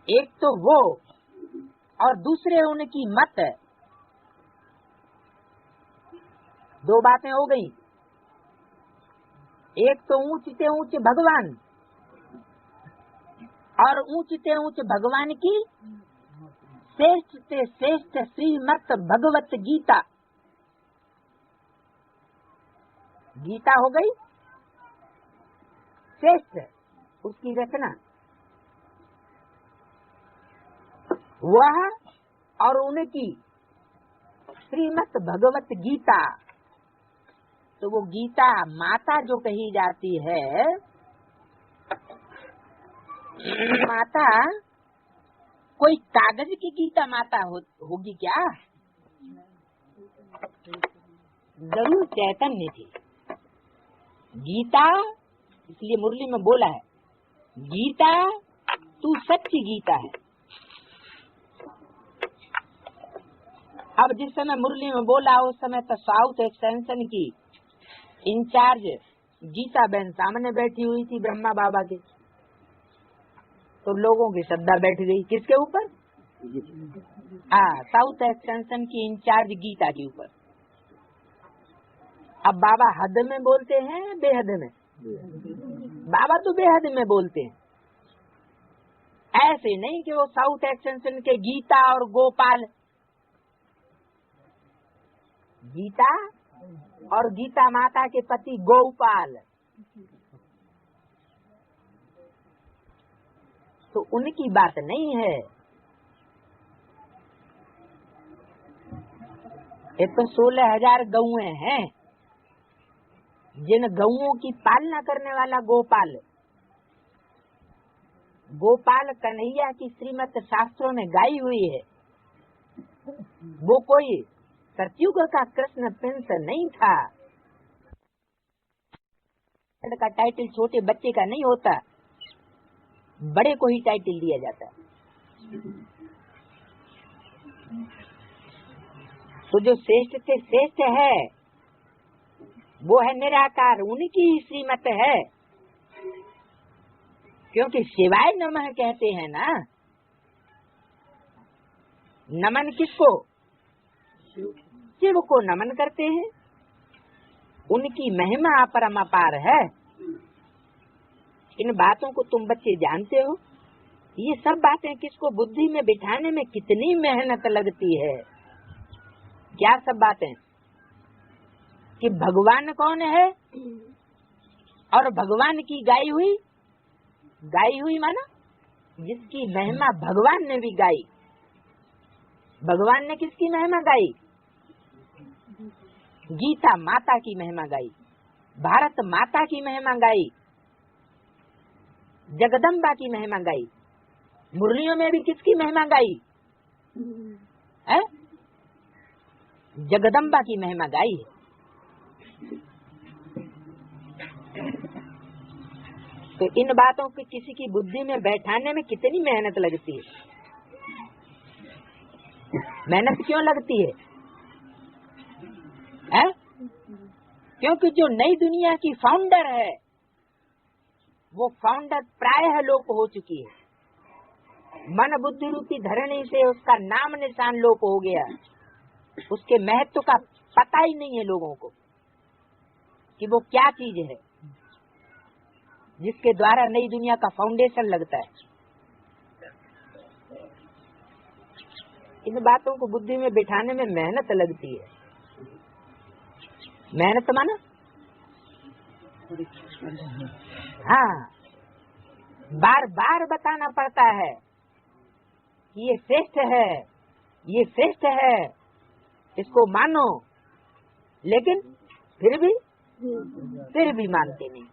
एक तो वो और दूसरे उनकी मत। दो बातें हो गई। एक तो ऊंचते ऊंच भगवान और ऊंचते ऊंच भगवान की श्रेष्ठ से श्रेष्ठ श्रीमत भगवत गीता। गीता हो गई श्रेष्ठ, उसकी रचना वह और उनकी श्रीमत भगवत गीता। तो वो गीता माता जो कही जाती है, माता कोई कागज की गीता माता होगी क्या? जरूर चैतन्य थी गीता। इसलिए मुरली में बोला है, गीता तू सच्ची गीता है। अब जिस समय मुरली में बोला उस समय तो साउथ एक्सटेंशन की इंचार्ज गीता बहन सामने बैठी हुई थी ब्रह्मा बाबा के। तो लोगों की श्रद्धा बैठ गई किसके ऊपर? साउथ एक्सटेंशन की इंचार्ज गीता के ऊपर। अब बाबा हद में बोलते हैं बेहद में? बाबा तो बेहद में बोलते हैं। ऐसे नहीं कि वो साउथ एक्सटेंशन के गीता और गोपाल, गीता और गीता माता के पति गोपाल, तो उनकी बात नहीं है। ये तो 16,000 गौएं हैं, जिन गौओं की पालना करने वाला गोपाल, गोपाल कन्हैया की श्रीमत शास्त्रों में गाई हुई है। वो कोई सतयुग का कृष्ण प्रिंस नहीं था। का टाइटल छोटे बच्चे का नहीं होता, बड़े को ही टाइटल दिया जाता है। तो जो श्रेष्ठ से श्रेष्ठ है वो है निराकार, उनकी ही श्रीमत है। क्योंकि शिवाय नमः कहते हैं ना। नमन किसको? शिव को नमन करते हैं। उनकी महिमा अपरंपार है। इन बातों को तुम बच्चे जानते हो। ये सब बातें किसको बुद्धि में बिठाने में कितनी मेहनत लगती है। क्या सब बातें? कि भगवान कौन है और भगवान की गाई हुई माना जिसकी महिमा भगवान ने भी गाई। भगवान ने किसकी महिमा गाई? गीता माता की महिमा गाई, भारत माता की महिमा गाई, जगदम्बा की महिमा गाई। मुरलियों में भी किसकी महिमा गाई है? जगदम्बा की महिमा गाई है। तो इन बातों को किसी की बुद्धि में बैठाने में कितनी मेहनत लगती है। मेहनत क्यों लगती है? क्योंकि जो नई दुनिया की फाउंडर है वो फाउंडर प्रायः लोप हो चुकी है। मन बुद्धि रूपी धरणी से उसका नाम निशान लोप हो गया। उसके महत्व का पता ही नहीं है लोगों को कि वो क्या चीज है जिसके द्वारा नई दुनिया का फाउंडेशन लगता है। इन बातों को बुद्धि में बिठाने में मेहनत लगती है। मेहनत माना बार बार बताना पड़ता है कि ये श्रेष्ठ है, ये श्रेष्ठ है, इसको मानो। लेकिन फिर भी मानते नहीं,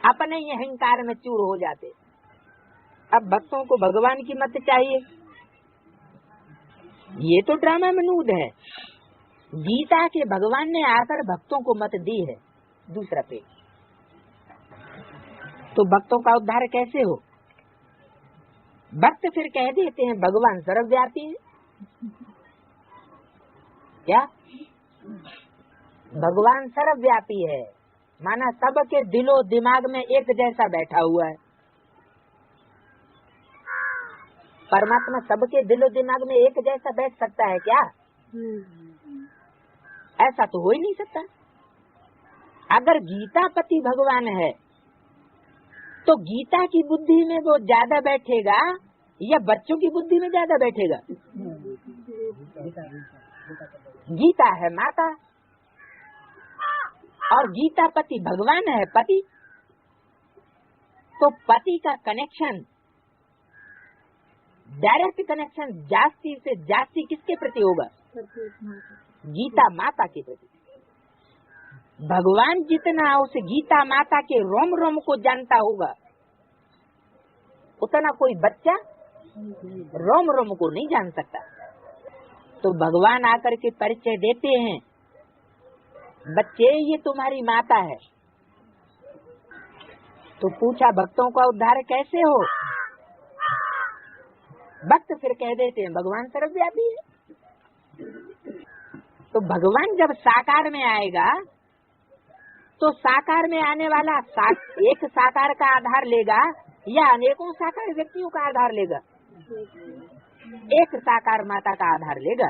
अपने ही अहंकार में चूर हो जाते। अब भक्तों को भगवान की मत चाहिए, ये तो ड्रामा मनूद है। गीता के भगवान ने आकर भक्तों को मत दी है दूसरा पेज। तो भक्तों का उद्धार कैसे हो? भक्त फिर कह देते हैं भगवान सर्वव्यापी है। क्या भगवान सर्वव्यापी है? माना सबके दिलो दिमाग में एक जैसा बैठा हुआ है। परमात्मा सबके दिलो दिमाग में एक जैसा बैठ सकता है क्या? ऐसा तो हो ही नहीं सकता। अगर गीतापति भगवान है तो गीता की बुद्धि में वो ज्यादा बैठेगा या बच्चों की बुद्धि में ज्यादा बैठेगा? गीता है माता और गीतापति भगवान है पति। तो पति का कनेक्शन, डायरेक्ट कनेक्शन जास्ती से जास्ती किसके प्रति होगा? गीता माता के प्रति। भगवान जितना उस गीता माता के रोम रोम को जानता होगा उतना कोई बच्चा रोम रोम को नहीं जान सकता। तो भगवान आकर के परिचय देते हैं, बच्चे ये तुम्हारी माता है। तो पूछा भक्तों का उद्धार कैसे हो? भक्त फिर कह देते हैं भगवान सर्वव्यापी है। तो भगवान जब साकार में आएगा तो साकार में आने वाला एक साकार का आधार लेगा या अनेकों साकार व्यक्तियों का आधार लेगा? एक साकार माता का आधार लेगा।